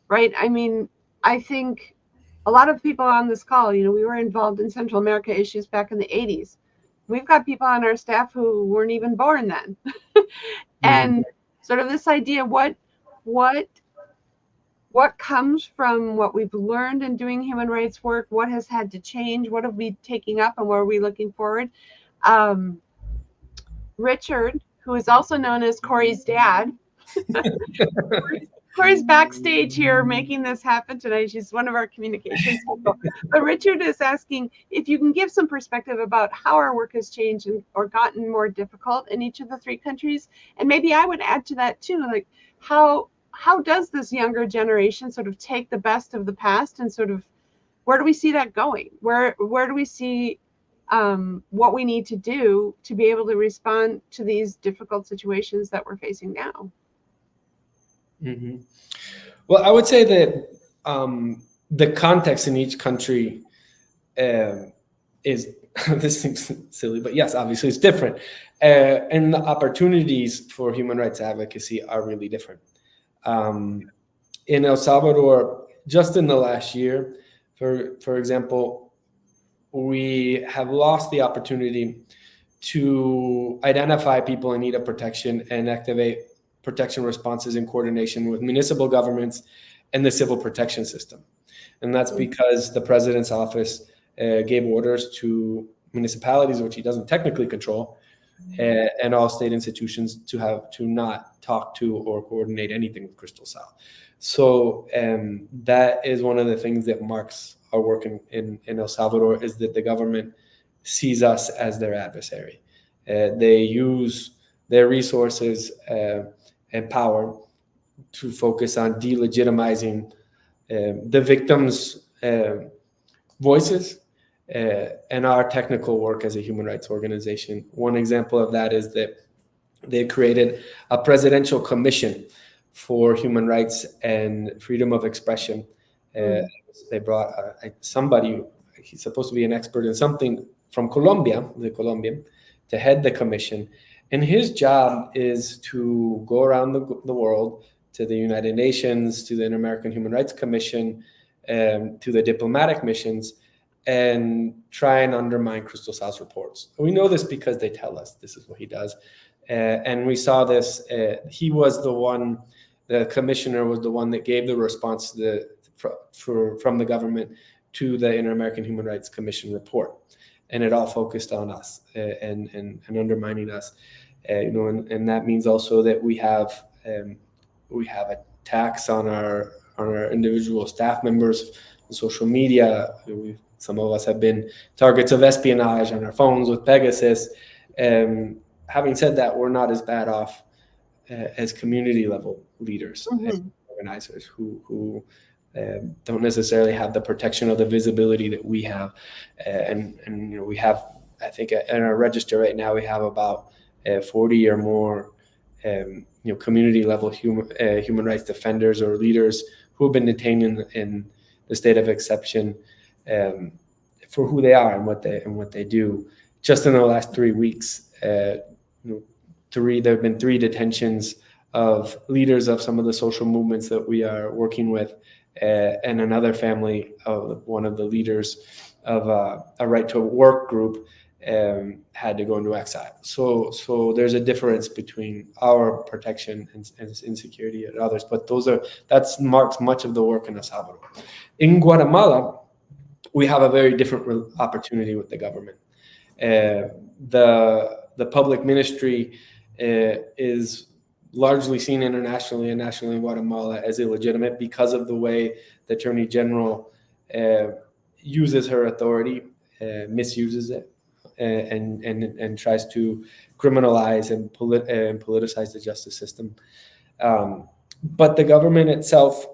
Speaker 1: right? I mean, I think a lot of people on this call, we were involved in Central America issues back in the 80s. We've got people on our staff who weren't even born then. And sort of this idea, what comes from what we've learned in doing human rights work, what has had to change, what have we taken up, and where are we looking forward? Richard, who is also known as Corey's dad, Corey's backstage here making this happen tonight. She's one of our communications people. But Richard is asking if you can give some perspective about how our work has changed or gotten more difficult in each of the three countries. And maybe I would add to that too, like how does this younger generation sort of take the best of the past and sort of where do we see that going? Where do we see what we need to do to be able to respond to these difficult situations that we're facing now?
Speaker 2: Mm-hmm. Well, I would say that the context in each country is, this seems silly, but yes, obviously it's different. And the opportunities for human rights advocacy are really different. In El Salvador, just in the last year, for example, we have lost the opportunity to identify people in need of protection and activate protection responses in coordination with municipal governments and the civil protection system. And that's because the president's office gave orders to municipalities, which he doesn't technically control, and all state institutions to not talk to or coordinate anything with Cristosal. So that is one of the things that marks our work in El Salvador, is that the government sees us as their adversary. They use their resources and power to focus on delegitimizing the victims' voices and our technical work as a human rights organization. One example of that is that they created a presidential commission for human rights and freedom of expression. They brought somebody, he's supposed to be an expert in something from Colombia, the Colombian, to head the commission. And his job is to go around the world to the United Nations, to the Inter-American Human Rights Commission, to the diplomatic missions, and try and undermine Cristosal's reports. We know this because they tell us this is what he does. And we saw this. He was the one, the commissioner was the one that gave the response from the government to the Inter-American Human Rights Commission report, and it all focused on us and undermining us. And that means also that we have attacks on our individual staff members on social media. Some of us have been targets of espionage on our phones with Pegasus. Having said that, we're not as bad off as community level leaders and organizers who don't necessarily have the protection of the visibility that we have. And we have, I think, in our register right now, we have about 40 or more community level human rights defenders or leaders who have been detained in the state of exception for who they are and what they do. Just in the last 3 weeks, there have been 3 detentions of leaders of some of the social movements that we are working with, and another family of one of the leaders of a right to work group had to go into exile. So there's a difference between our protection and insecurity and others, but that marks much of the work in El Salvador. In Guatemala, we have a very different opportunity with the government. The public ministry is largely seen internationally and nationally in Guatemala as illegitimate because of the way the Attorney General uses her authority, misuses it, and tries to criminalize and politicize the justice system. But the government itself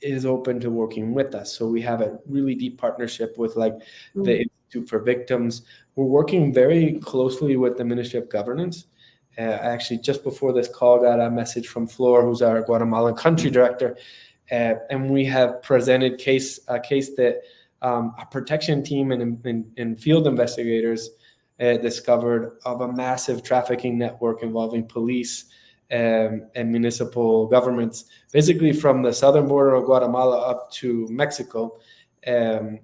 Speaker 2: is open to working with us. So we have a really deep partnership with the Institute for Victims. We're working very closely with the Ministry of Governance. I actually, just before this call, got a message from Flor, who's our Guatemalan country director, and we have presented a case that a protection team and field investigators discovered of a massive trafficking network involving police and municipal governments, basically from the southern border of Guatemala up to Mexico. And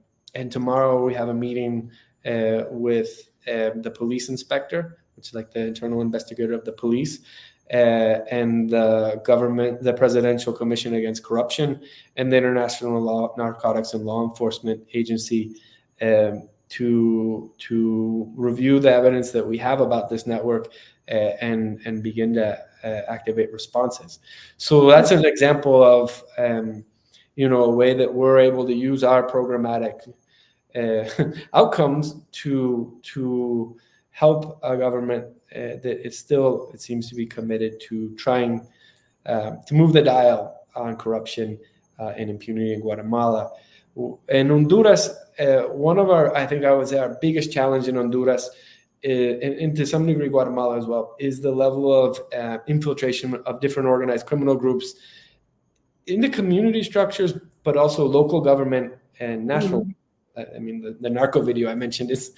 Speaker 2: tomorrow we have a meeting with the police inspector, which is like the internal investigator of the police, and the Presidential Commission Against Corruption, and the International Narcotics and Law Enforcement Agency to review the evidence that we have about this network and begin to activate responses. So that's an example of a way that we're able to use our programmatic outcomes to help a government that is still, it seems to be committed to trying to move the dial on corruption and impunity in Guatemala. In Honduras, one of our biggest challenge in Honduras, and to some degree Guatemala as well, is the level of infiltration of different organized criminal groups in the community structures, but also local government and national. I mean, the narco video I mentioned is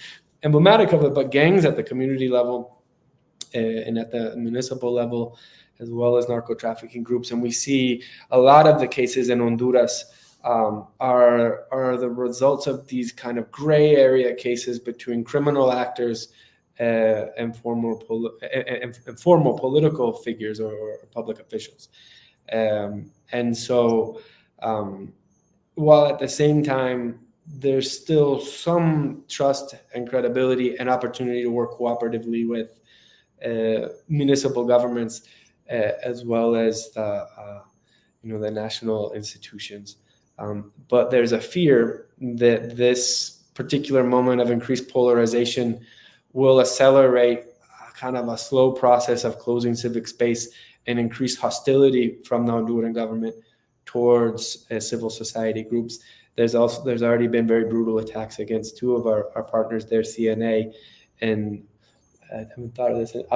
Speaker 2: emblematic of it, but gangs at the community level and at the municipal level, as well as narco trafficking groups. And we see a lot of the cases in Honduras are the results of these kind of gray area cases between criminal actors and formal political figures or public officials. And so while at the same time, there's still some trust and credibility and opportunity to work cooperatively with municipal governments as well as the national institutions. But there's a fear that this particular moment of increased polarization will accelerate kind of a slow process of closing civic space and increased hostility from the Honduran government towards civil society groups. There's already been very brutal attacks against 2 of our partners there, CNA and ACJASJ.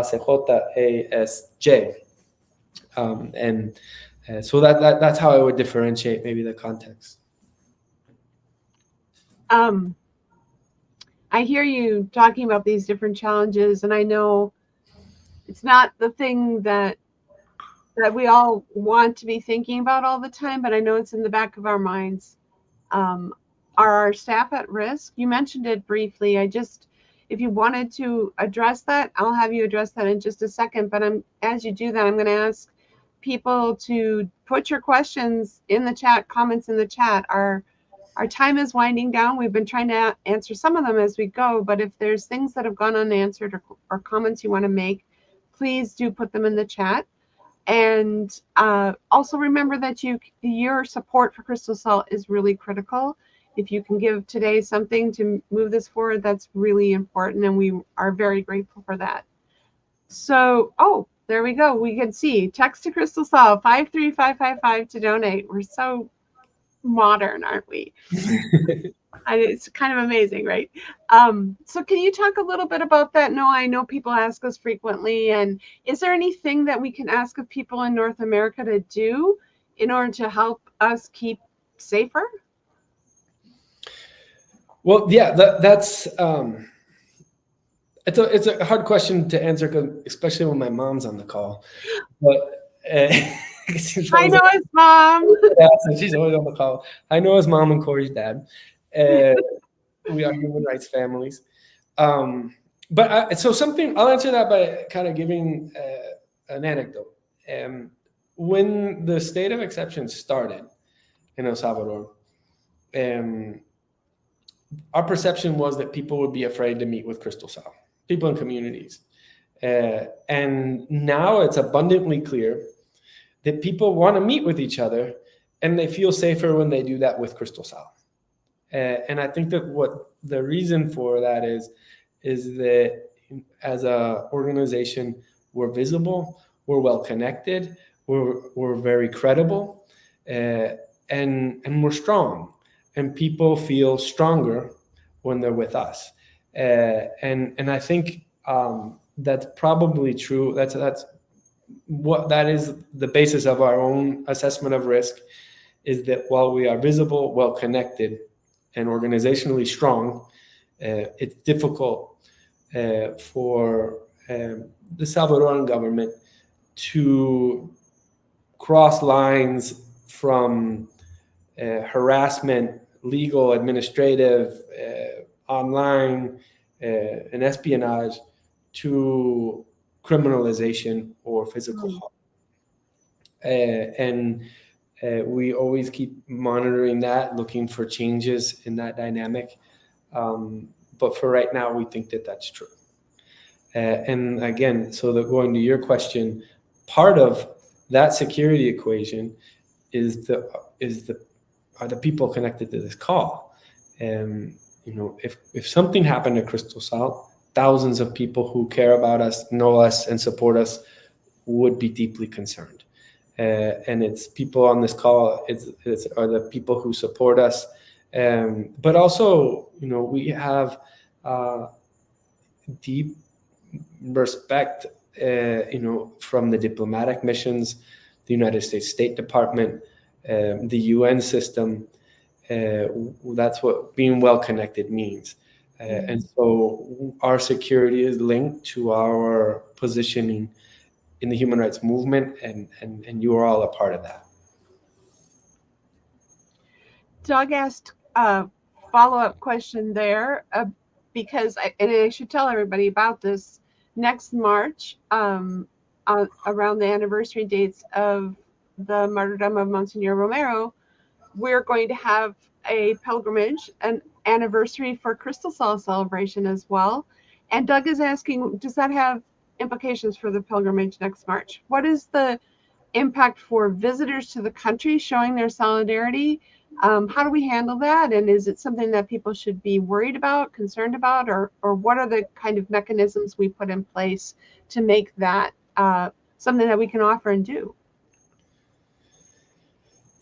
Speaker 2: So that's how I would differentiate maybe the context.
Speaker 1: I hear you talking about these different challenges, and I know it's not the thing that we all want to be thinking about all the time, but I know it's in the back of our minds. Are our staff at risk? You mentioned it briefly. If you wanted to address that, I'll have you address that in just a second. But as you do that, I'm going to ask people to put your questions in the chat, comments in the chat. Our Our time is winding down. We've been trying to answer some of them as we go, but if there's things that have gone unanswered or comments you want to make, please do put them in the chat. And also remember that your support for Cristosal is really critical. If you can give today something to move this forward, that's really important, and we are very grateful for that. So, oh, there we go. We can see text to Cristosal 53555 to donate. We're so modern, aren't we? It's kind of amazing, right? So can you talk a little bit about that? No, I know people ask us frequently, and is there anything that we can ask of people in North America to do in order to help us keep safer?
Speaker 2: Well, yeah, that's it's a hard question to answer, especially when my mom's on the call. But
Speaker 1: I know his mom.
Speaker 2: Yeah, so she's always on the call. I know his mom and Corey's dad. We are human rights families. But I'll answer that by kind of giving an anecdote. When the state of exception started in El Salvador, our perception was that people would be afraid to meet with Cristosal, people in communities. And now it's abundantly clear that people want to meet with each other, and they feel safer when they do that with Cristosal. And I think that what the reason for that is that as an organization, we're visible, we're well connected, we're very credible, and we're strong. And people feel stronger when they're with us. And I think that's probably true. That is the basis of our own assessment of risk, is that while we are visible, well connected, and organizationally strong, it's difficult for the Salvadoran government to cross lines from harassment, legal, administrative, online, and espionage to criminalization or physical harm. We always keep monitoring that, looking for changes in that dynamic. But for right now, we think that that's true. And again, so that going to your question, part of that security equation are the people connected to this call. And if something happened to Cristosal, thousands of people who care about us, know us, and support us would be deeply concerned. And it's people on this call are the people who support us. But also, we have deep respect, from the diplomatic missions, the United States State Department, the UN system. That's what being well connected means. And so our security is linked to our positioning in the human rights movement, and you are all a part of that.
Speaker 1: Doug asked a follow-up question there, because I should tell everybody about this. Next March, around the anniversary dates of the martyrdom of Monsignor Romero, we're going to have a pilgrimage, an anniversary for Cristosal celebration as well. And Doug is asking, does that have implications for the pilgrimage next March? What is the impact for visitors to the country showing their solidarity? How do we handle that? And is it something that people should be worried about, concerned about, or what are the kind of mechanisms we put in place to make that something that we can offer and do?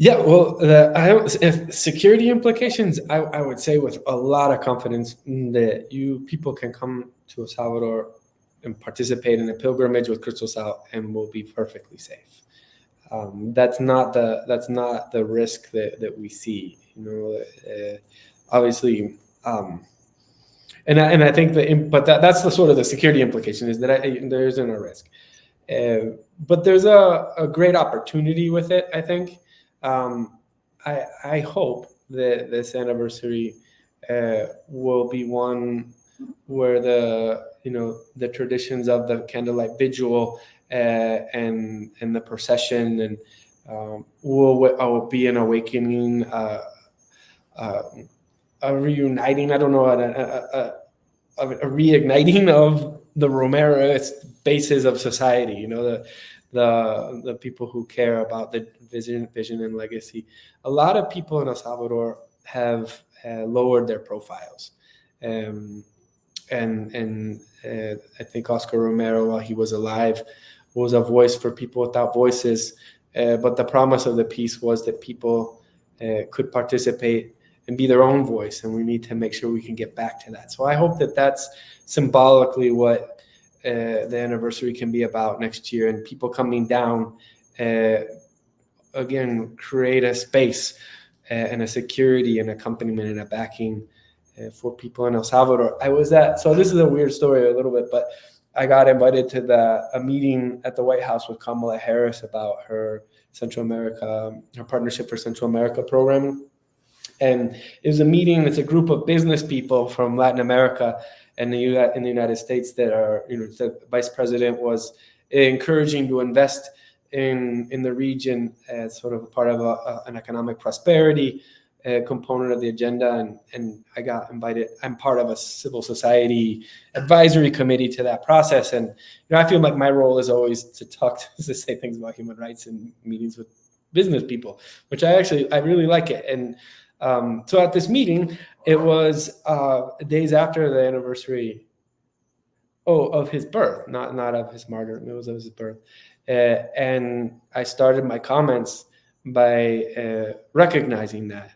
Speaker 2: Yeah, well, if security implications, I would say with a lot of confidence that people can come to El Salvador and participate in a pilgrimage with Cristosal and will be perfectly safe. That's not the risk that we see. Obviously, and I think but that's the sort of the security implication, is that there isn't a risk, but there's a great opportunity with it. I think. I hope that this anniversary will be one where the traditions of the candlelight vigil and the procession and will be an awakening a reuniting, I don't know, a reigniting of the Romeroist bases of society, you know, the people who care about the vision and legacy. A lot of people in El Salvador have lowered their profiles. And I think Oscar Romero, while he was alive, was a voice for people without voices. But the promise of the piece was that people could participate and be their own voice, and we need to make sure we can get back to that. So I hope that that's symbolically what the anniversary can be about next year, and people coming down, again, create a space and a security and accompaniment and a backing for people in El Salvador. So this is a weird story a little bit, but I got invited to a meeting at the White House with Kamala Harris about her partnership for Central America programming. And it was a meeting, it's a group of business people from Latin America and in the United States that are, the vice president was encouraging to invest in the region as sort of a part of an economic prosperity component of the agenda. And I got invited. I'm part of a civil society advisory committee to that process. And I feel like my role is always to say things about human rights in meetings with business people, which I really like it. And so at this meeting, it was days after the anniversary of his birth, not of his martyrdom. It was of his birth. And I started my comments by recognizing that.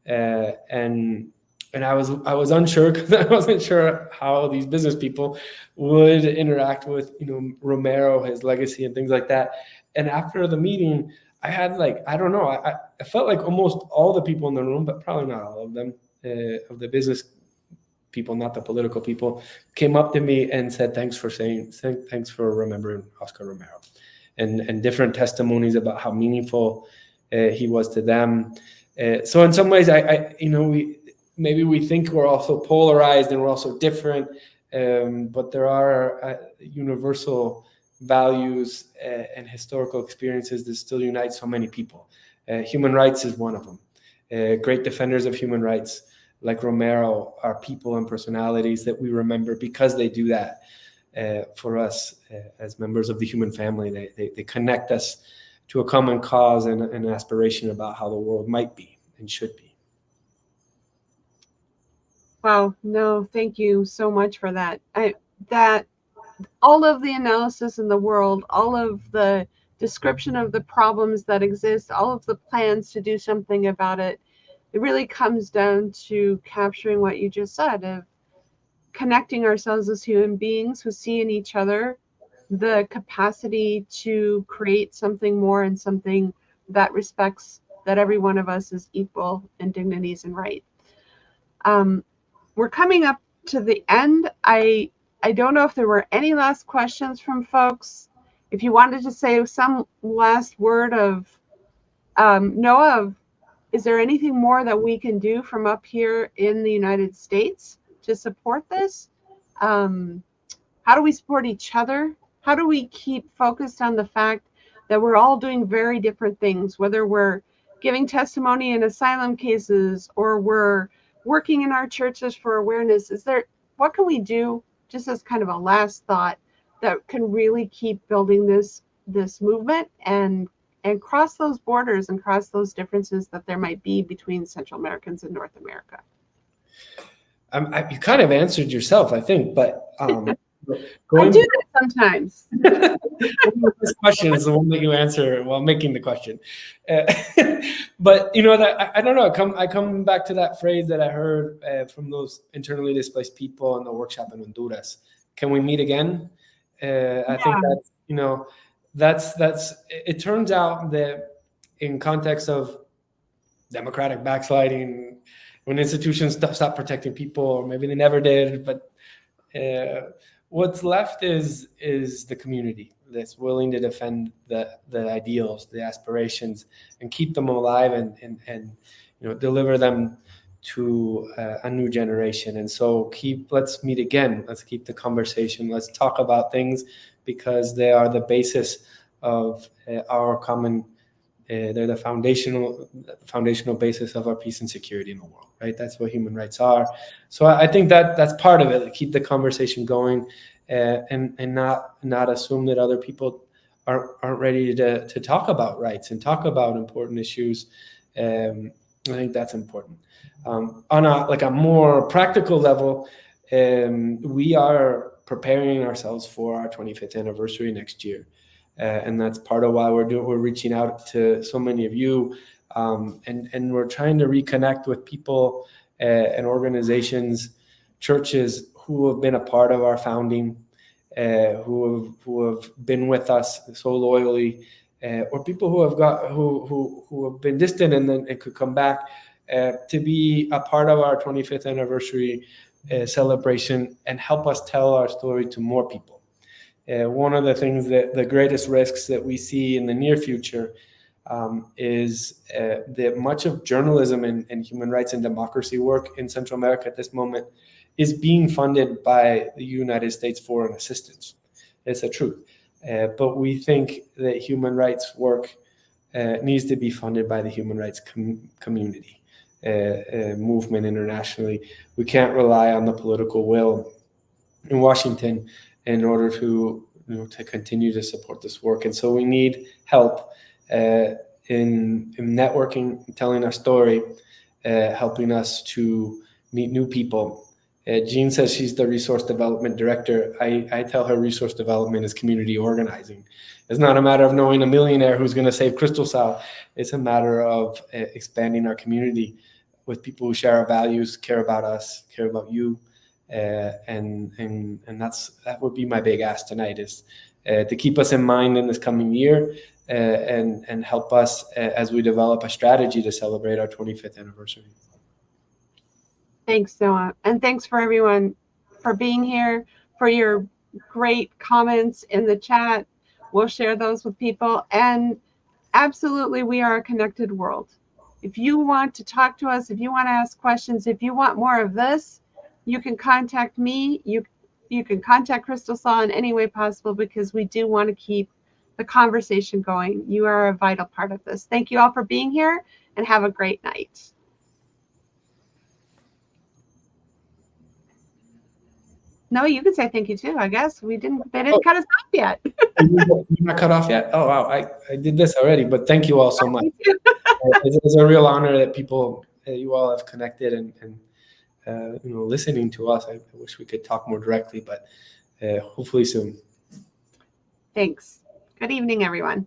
Speaker 2: And I was unsure because I wasn't sure how these business people would interact with, Romero, his legacy and things like that. And after the meeting, I had I felt like almost all the people in the room, but probably not all of them, of the business people, not the political people, came up to me and said, thanks for remembering Oscar Romero, and different testimonies about how meaningful he was to them. So in some ways, we think we're also polarized and we're also different, but there are universal values and historical experiences that still unite so many people. Human rights is one of them. Great defenders of human rights like Romero are people and personalities that we remember because they do that for us as members of the human family. They connect us to a common cause and an aspiration about how the world might be and should be.
Speaker 1: Wow, no, thank you so much for that. All of the analysis in the world, all of the description of the problems that exist, all of the plans to do something about it, it really comes down to capturing what you just said, of connecting ourselves as human beings who see in each other the capacity to create something more and something that respects that every one of us is equal in dignities and right. We're coming up to the end. I don't know if there were any last questions from folks. If you wanted to say some last word of, Noah, is there anything more that we can do from up here in the United States to support this? How do we support each other? How do we keep focused on the fact that we're all doing very different things, whether we're giving testimony in asylum cases or we're working in our churches for awareness? What can we do, just as kind of a last thought, that can really keep building this movement and cross those borders and cross those differences that there might be between Central Americans and North America?
Speaker 2: You kind of answered yourself, I think, but
Speaker 1: I do that sometimes.
Speaker 2: This question is the one that you answer while making the question. But that I don't know. I come back to that phrase that I heard from those internally displaced people in the workshop in Honduras. Can we meet again? I think that's. It turns out that in context of democratic backsliding, when institutions stop protecting people, or maybe they never did, but what's left is the community that's willing to defend the ideals, the aspirations, and keep them alive and deliver them to a new generation. And so let's meet again. Let's keep the conversation. Let's talk about things because they are the basis of our common They're the foundational basis of our peace and security in the world, right? That's what human rights are. So I think that's part of it. Keep the conversation going, and not assume that other people aren't ready to talk about rights and talk about important issues. I think that's important. On a more practical level, we are preparing ourselves for our 25th anniversary next year. And that's part of why we're reaching out to so many of you, and we're trying to reconnect with people and organizations, churches who have been a part of our founding, who have been with us so loyally, or people who have been distant and could come back to be a part of our 25th anniversary celebration and help us tell our story to more people. One of the things that the greatest risks that we see in the near future is that much of journalism and human rights and democracy work in Central America at this moment is being funded by the United States foreign assistance. It's the truth. But we think that human rights work needs to be funded by the human rights community, movement internationally. We can't rely on the political will in Washington in order to continue to support this work. And so we need help in networking, telling our story, helping us to meet new people. Jean says she's the resource development director. I tell her resource development is community organizing. It's not a matter of knowing a millionaire who's going to save Cristosal. It's a matter of expanding our community with people who share our values, care about us, care about you. And that would be my big ask tonight, is to keep us in mind in this coming year, and help us as we develop a strategy to celebrate our 25th anniversary.
Speaker 1: Thanks, Noah. And thanks for everyone for being here, for your great comments in the chat. We'll share those with people. And absolutely, we are a connected world. If you want to talk to us, if you want to ask questions, if you want more of this, you can contact me. You can contact Cristosal in any way possible, because we do want to keep the conversation going. You are a vital part of this. Thank you all for being here, and have a great night. No, you can say thank you too, I guess. They didn't cut us off yet.
Speaker 2: You're not cut off yet? Oh, wow. I did this already, but thank you all so much. It's a real honor that you all have connected and listening to us. I wish we could talk more directly, but hopefully soon.
Speaker 1: Thanks. Good evening, everyone.